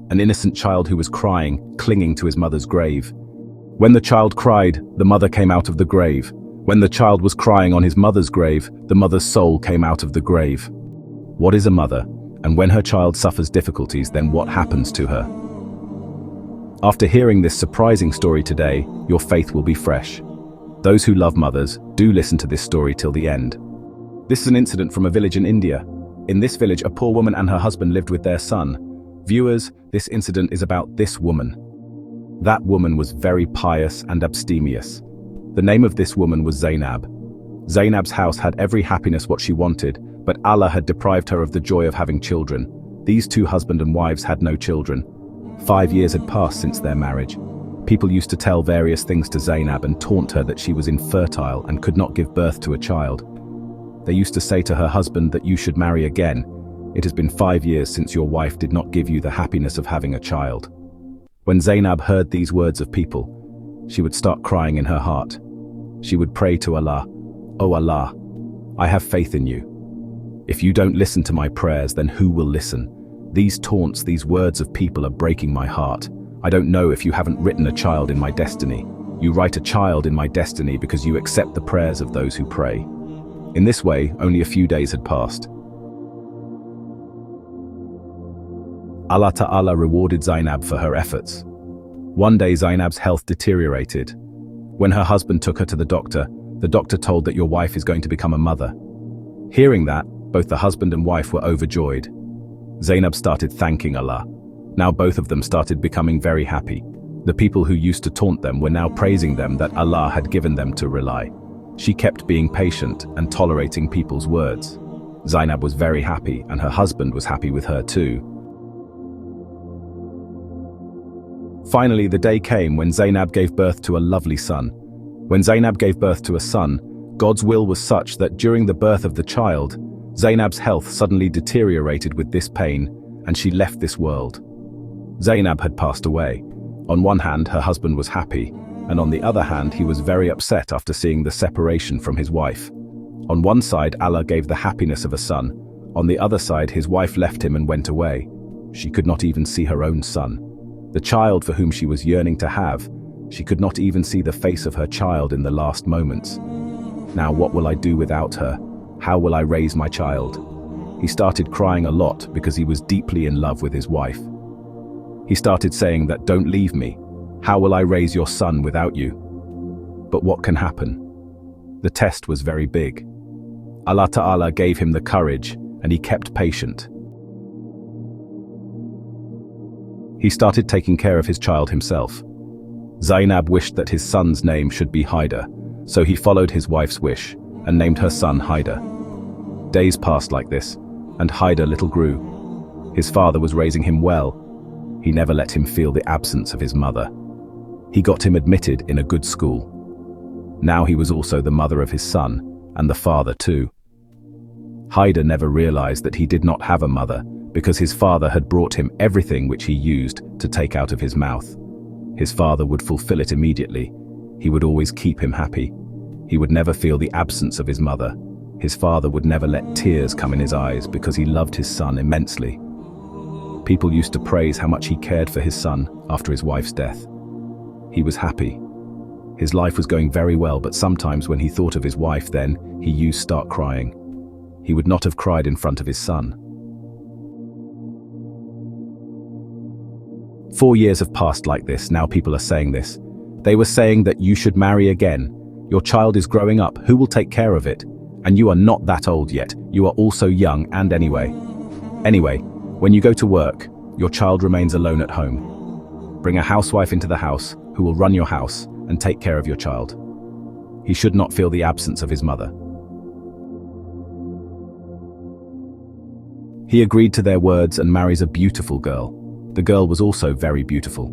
an innocent child who was crying, clinging to his mother's grave. When the child cried, the mother came out of the grave. When the child was crying on his mother's grave, the mother's soul came out of the grave. What is a mother? And when her child suffers difficulties, then what happens to her? After hearing this surprising story today, your faith will be fresh. Those who love mothers, do listen to this story till the end. This is an incident from a village in India. In this village, a poor woman and her husband lived with their son. Viewers, this incident is about this woman. That woman was very pious and abstemious. The name of this woman was Zainab. Zainab's house had every happiness what she wanted, but Allah had deprived her of the joy of having children. These two husband and wives had no children. 5 years had passed since their marriage. People used to tell various things to Zainab and taunt her that she was infertile and could not give birth to a child. They used to say to her husband that you should marry again. It has been 5 years since your wife did not give you the happiness of having a child. When Zainab heard these words of people, she would start crying in her heart. She would pray to Allah, "Oh Allah, I have faith in you. If you don't listen to my prayers, then who will listen? These taunts, these words of people are breaking my heart. I don't know if you haven't written a child in my destiny. You write a child in my destiny because you accept the prayers of those who pray." In this way, only a few days had passed. Allah Ta'ala rewarded Zainab for her efforts. One day Zainab's health deteriorated. When her husband took her to the doctor told that your wife is going to become a mother. Hearing that, both the husband and wife were overjoyed. Zainab started thanking Allah. Now both of them started becoming very happy. The people who used to taunt them were now praising them that Allah had given them to rely. She kept being patient and tolerating people's words. Zainab was very happy, and her husband was happy with her too. Finally, the day came when Zainab gave birth to a lovely son. When Zainab gave birth to a son, God's will was such that during the birth of the child, Zainab's health suddenly deteriorated with this pain, and she left this world. Zainab had passed away. On one hand, her husband was happy, and on the other hand, he was very upset after seeing the separation from his wife. On one side, Allah gave the happiness of a son. On the other side, his wife left him and went away. She could not even see her own son. The child for whom she was yearning to have, she could not even see the face of her child in the last moments. Now what will I do without her? How will I raise my child? He started crying a lot because he was deeply in love with his wife. He started saying that, "Don't leave me. How will I raise your son without you?" But what can happen? The test was very big. Allah Ta'ala gave him the courage, and he kept patient. He started taking care of his child himself. Zainab wished that his son's name should be Haidar, so he followed his wife's wish and named her son Haidar. Days passed like this, and Haidar little grew. His father was raising him well. He never let him feel the absence of his mother. He got him admitted in a good school. Now he was also the mother of his son, and the father too. Haidar never realized that he did not have a mother, because his father had brought him everything which he used to take out of his mouth. His father would fulfill it immediately. He would always keep him happy. He would never feel the absence of his mother. His father would never let tears come in his eyes because he loved his son immensely. People used to praise how much he cared for his son after his wife's death. He was happy. His life was going very well, but sometimes when he thought of his wife, then he used to start crying. He would not have cried in front of his son. 4 years have passed like this. Now people are saying this. They were saying that you should marry again. Your child is growing up. Who will take care of it? And you are not that old yet. You are also young, and anyway, when you go to work, your child remains alone at home. Bring a housewife into the house who will run your house and take care of your child. He should not feel the absence of his mother. He agreed to their words and marries a beautiful girl. The girl was also very beautiful.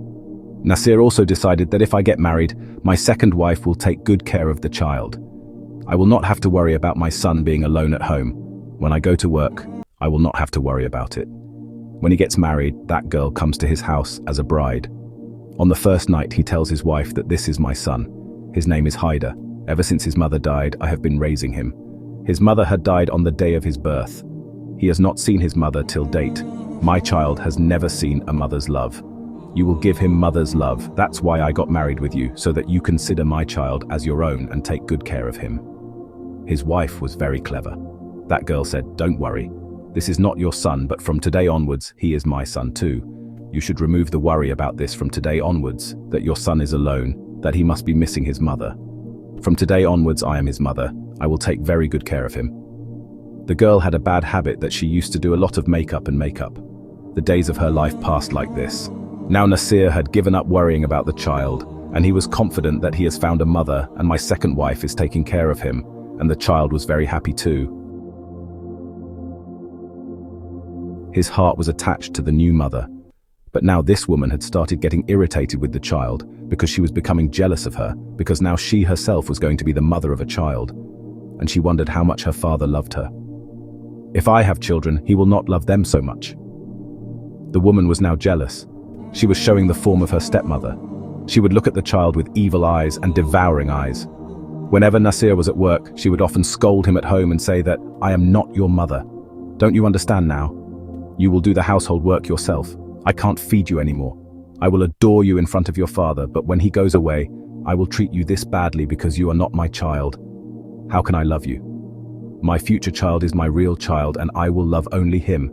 Nasir also decided that if I get married, my second wife will take good care of the child. I will not have to worry about my son being alone at home. When I go to work, I will not have to worry about it. When he gets married, that girl comes to his house as a bride. On the first night, he tells his wife that this is my son. His name is Haidar. Ever since his mother died, I have been raising him. His mother had died on the day of his birth. He has not seen his mother till date. My child has never seen a mother's love. You will give him mother's love. That's why I got married with you, so that you consider my child as your own and take good care of him." His wife was very clever. That girl said, "Don't worry. This is not your son, but from today onwards, he is my son too. You should remove the worry about this from today onwards, that your son is alone, that he must be missing his mother. From today onwards, I am his mother. I will take very good care of him." The girl had a bad habit that she used to do a lot of makeup. The days of her life passed like this. Now Nasir had given up worrying about the child, and he was confident that he has found a mother and my second wife is taking care of him, and the child was very happy too. His heart was attached to the new mother. But now this woman had started getting irritated with the child because she was becoming jealous of her, because now she herself was going to be the mother of a child, and she wondered how much her father loved her. If I have children, he will not love them so much. The woman was now jealous. She was showing the form of her stepmother. She would look at the child with evil eyes and devouring eyes. Whenever Nasir was at work, she would often scold him at home and say that, "I am not your mother. Don't you understand now? You will do the household work yourself. I can't feed you anymore. I will adore you in front of your father, but when he goes away, I will treat you this badly because you are not my child. How can I love you? My future child is my real child, and I will love only him.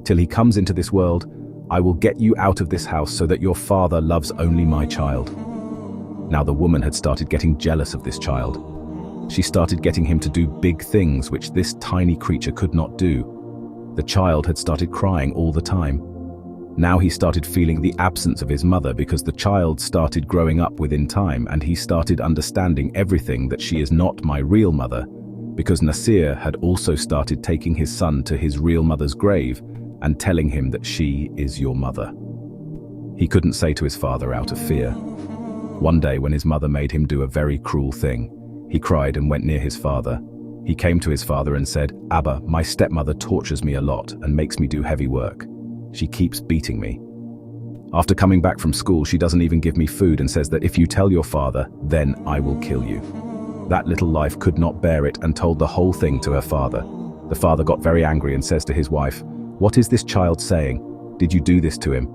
Till he comes into this world, I will get you out of this house so that your father loves only my child." Now the woman had started getting jealous of this child. She started getting him to do big things which this tiny creature could not do. The child had started crying all the time. Now he started feeling the absence of his mother because the child started growing up within time, and he started understanding everything that she is not my real mother, because Nasir had also started taking his son to his real mother's grave and telling him that she is your mother. He couldn't say to his father out of fear. One day when his mother made him do a very cruel thing, he cried and went near his father. He came to his father and said, "Abba, my stepmother tortures me a lot and makes me do heavy work. She keeps beating me. After coming back from school, she doesn't even give me food and says that if you tell your father, then I will kill you." That little life could not bear it and told the whole thing to her father. The father got very angry and says to his wife, "What is this child saying? Did you do this to him?"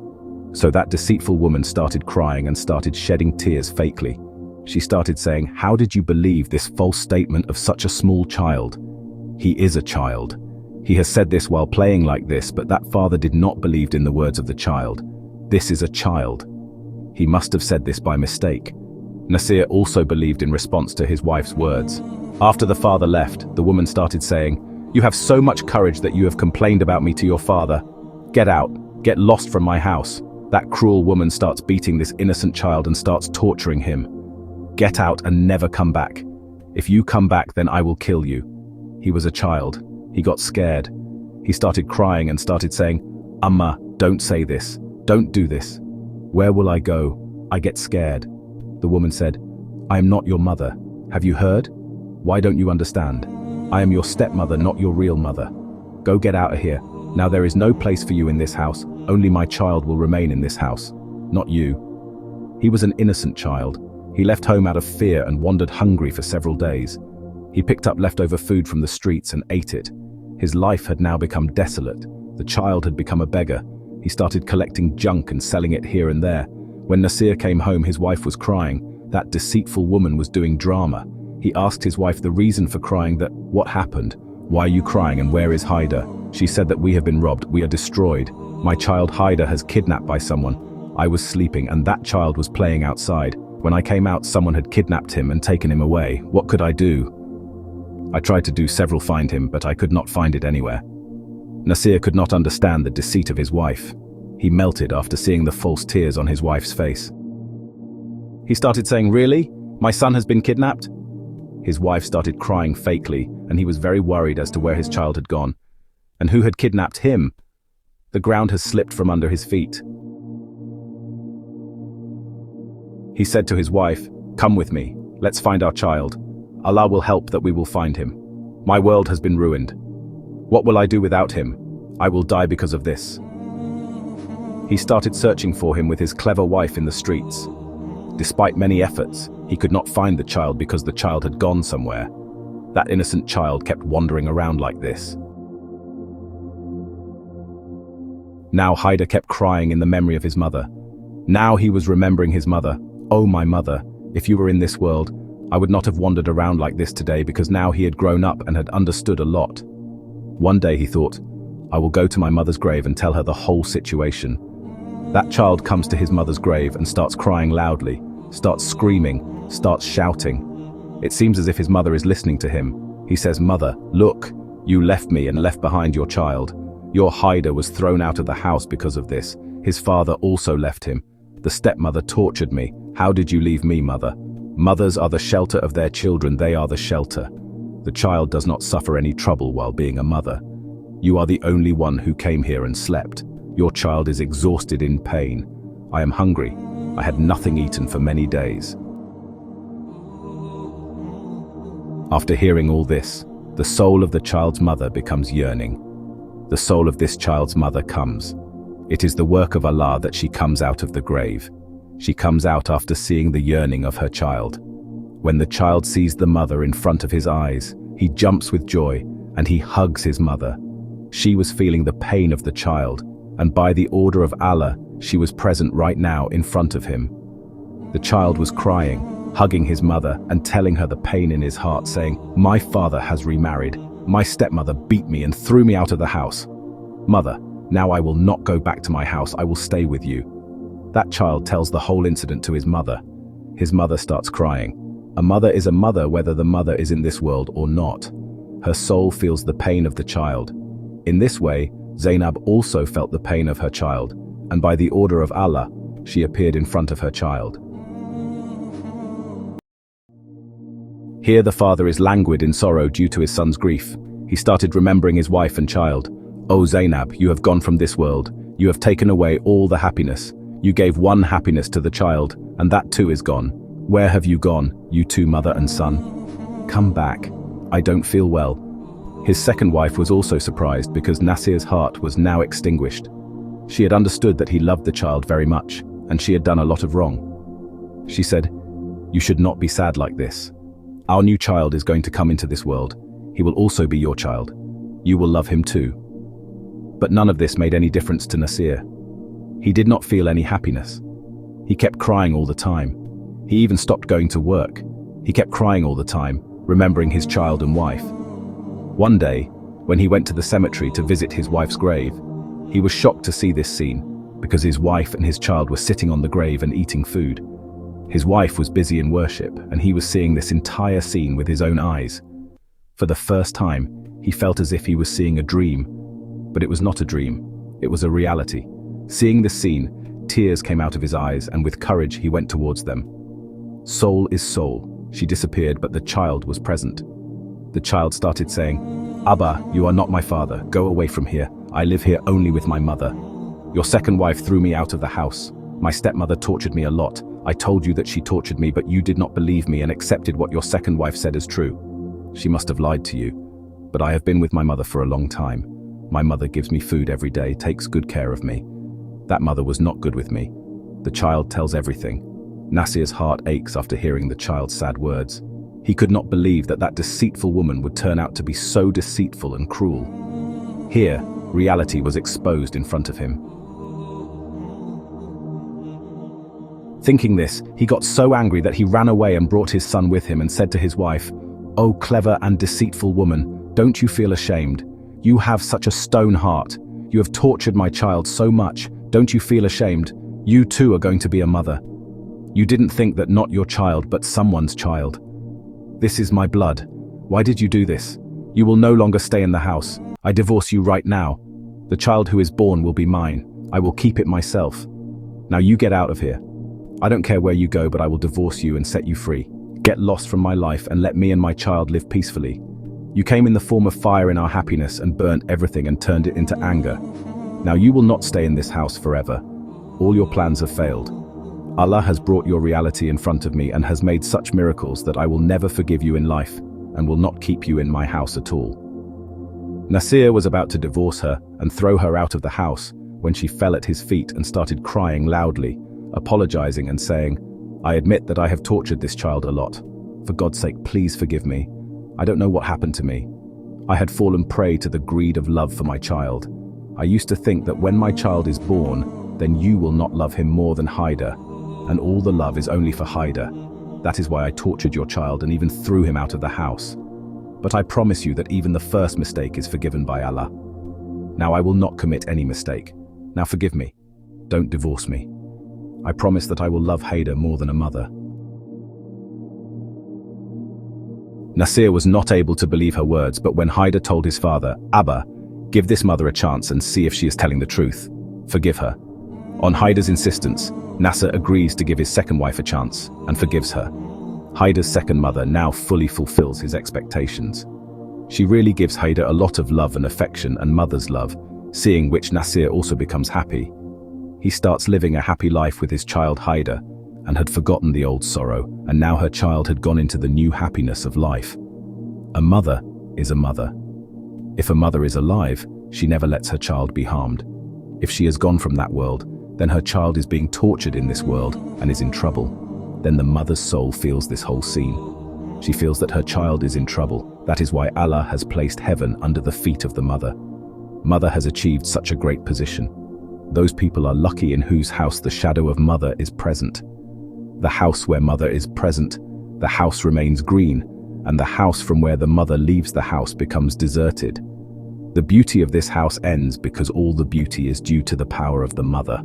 So that deceitful woman started crying and started shedding tears fakely. She started saying, "How did you believe this false statement of such a small child? He is a child. He has said this while playing like this, but that father did not believe in the words of the child. This is a child. He must have said this by mistake." Nasir also believed in response to his wife's words. After the father left, the woman started saying, "You have so much courage that you have complained about me to your father. Get out, get lost from my house." That cruel woman starts beating this innocent child and starts torturing him. "Get out and never come back. If you come back, then I will kill you." He was a child. He got scared. He started crying and started saying, "Amma, don't say this. Don't do this. Where will I go? I get scared." The woman said, "I am not your mother. Have you heard? Why don't you understand? I am your stepmother, not your real mother. Go get out of here. Now there is no place for you in this house. Only my child will remain in this house, not you." He was an innocent child. He left home out of fear and wandered hungry for several days. He picked up leftover food from the streets and ate it. His life had now become desolate. The child had become a beggar. He started collecting junk and selling it here and there. When Nasir came home, his wife was crying. That deceitful woman was doing drama. He asked his wife the reason for crying, that what happened? Why are you crying and where is Haida? She said that we have been robbed, we are destroyed. My child Haida has kidnapped by someone. I was sleeping and that child was playing outside. When I came out, someone had kidnapped him and taken him away. What could I do? I tried to do several find him, but I could not find it anywhere. Nasir could not understand the deceit of his wife. He melted after seeing the false tears on his wife's face. He started saying, "Really? My son has been kidnapped?" His wife started crying fakely, and he was very worried as to where his child had gone. And who had kidnapped him? The ground has slipped from under his feet. He said to his wife, "Come with me, let's find our child. Allah will help that we will find him. My world has been ruined. What will I do without him? I will die because of this." He started searching for him with his clever wife in the streets. Despite many efforts, he could not find the child because the child had gone somewhere. That innocent child kept wandering around like this. Now Haida kept crying in the memory of his mother. Now he was remembering his mother. Oh, my mother, if you were in this world, I would not have wandered around like this today, because now he had grown up and had understood a lot. One day he thought, I will go to my mother's grave and tell her the whole situation. That child comes to his mother's grave and starts crying loudly, starts screaming, starts shouting. It seems as if his mother is listening to him. He says, "Mother, look, you left me and left behind your child. Your Haida was thrown out of the house because of this. His father also left him. The stepmother tortured me. How did you leave me, mother? Mothers are the shelter of their children, they are the shelter. The child does not suffer any trouble while being a mother. You are the only one who came here and slept. Your child is exhausted in pain. I am hungry. I had nothing eaten for many days." After hearing all this, the soul of the child's mother becomes yearning. The soul of this child's mother comes. It is the work of Allah that she comes out of the grave. She comes out after seeing the yearning of her child. When the child sees the mother in front of his eyes, he jumps with joy and he hugs his mother. She was feeling the pain of the child, and by the order of Allah, she was present right now in front of him. The child was crying, hugging his mother and telling her the pain in his heart, saying, "My father has remarried. My stepmother beat me and threw me out of the house. Mother, now I will not go back to my house, I will stay with you." That child tells the whole incident to his mother. His mother starts crying. A mother is a mother whether the mother is in this world or not. Her soul feels the pain of the child. In this way, Zainab also felt the pain of her child, and by the order of Allah, she appeared in front of her child. Here the father is languid in sorrow due to his son's grief. He started remembering his wife and child. "Oh Zainab, you have gone from this world. You have taken away all the happiness. You gave one happiness to the child, and that too is gone. Where have you gone, you two, mother and son? Come back. I don't feel well." His second wife was also surprised because Nasir's heart was now extinguished. She had understood that he loved the child very much, and she had done a lot of wrong. She said, "You should not be sad like this. Our new child is going to come into this world. He will also be your child. You will love him too." But none of this made any difference to Nasir. He did not feel any happiness. He kept crying all the time. He even stopped going to work. He kept crying all the time, remembering his child and wife. One day, when he went to the cemetery to visit his wife's grave, he was shocked to see this scene, because his wife and his child were sitting on the grave and eating food. His wife was busy in worship, and he was seeing this entire scene with his own eyes. For the first time, he felt as if he was seeing a dream, but it was not a dream, it was a reality. Seeing this scene, tears came out of his eyes, and with courage he went towards them. Soul is soul. She disappeared, but the child was present. The child started saying, "Abba, you are not my father. Go away from here. I live here only with my mother. Your second wife threw me out of the house. My stepmother tortured me a lot. I told you that she tortured me, but you did not believe me and accepted what your second wife said as true. She must have lied to you. But I have been with my mother for a long time. My mother gives me food every day, takes good care of me. That mother was not good with me." The child tells everything. Nasir's heart aches after hearing the child's sad words. He could not believe that that deceitful woman would turn out to be so deceitful and cruel. Here, reality was exposed in front of him. Thinking this, he got so angry that he ran away and brought his son with him and said to his wife, "Oh clever and deceitful woman, don't you feel ashamed? You have such a stone heart. You have tortured my child so much. Don't you feel ashamed? You too are going to be a mother. You didn't think that not your child but someone's child. This is my blood. Why did you do this? You will no longer stay in the house. I divorce you right now. The child who is born will be mine. I will keep it myself. Now you get out of here. I don't care where you go, but I will divorce you and set you free. Get lost from my life and let me and my child live peacefully. You came in the form of fire in our happiness and burnt everything and turned it into anger. Now you will not stay in this house forever. All your plans have failed. Allah has brought your reality in front of me and has made such miracles that I will never forgive you in life and will not keep you in my house at all." Nasir was about to divorce her and throw her out of the house when she fell at his feet and started crying loudly, apologizing and saying, "I admit that I have tortured this child a lot. For God's sake, please forgive me. I don't know what happened to me. I had fallen prey to the greed of love for my child. I used to think that when my child is born, then you will not love him more than Haida, and all the love is only for Haida. That is why I tortured your child and even threw him out of the house. But I promise you that even the first mistake is forgiven by Allah. Now I will not commit any mistake. Now forgive me. Don't divorce me. I promise that I will love Haida more than a mother. Nasir was not able to believe her words, but when Haida told his father, Abba, give this mother a chance and see if she is telling the truth. Forgive her. On Haida's insistence, Nasser agrees to give his second wife a chance and forgives her. Haida's second mother now fully fulfills his expectations. She really gives Haida a lot of love and affection and mother's love, seeing which Nasir also becomes happy. He starts living a happy life with his child Haida and had forgotten the old sorrow, and now her child had gone into the new happiness of life. A mother is a mother. If a mother is alive, she never lets her child be harmed. If she has gone from that world, then her child is being tortured in this world and is in trouble. Then the mother's soul feels this whole scene. She feels that her child is in trouble. That is why Allah has placed heaven under the feet of the mother. Mother has achieved such a great position. Those people are lucky in whose house the shadow of mother is present. The house where mother is present, the house remains green, and the house from where the mother leaves the house becomes deserted. The beauty of this house ends because all the beauty is due to the power of the mother.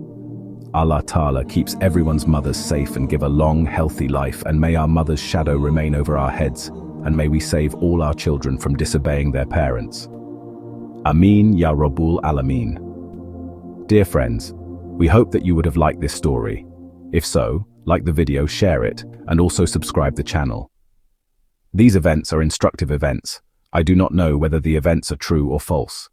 Allah Ta'ala keeps everyone's mothers safe and give a long, healthy life, and may our mother's shadow remain over our heads, and may we save all our children from disobeying their parents. Ameen Ya Rabbul Alameen. Dear friends, we hope that you would have liked this story. If so, like the video, share it, and also subscribe the channel. These events are instructive events. I do not know whether the events are true or false.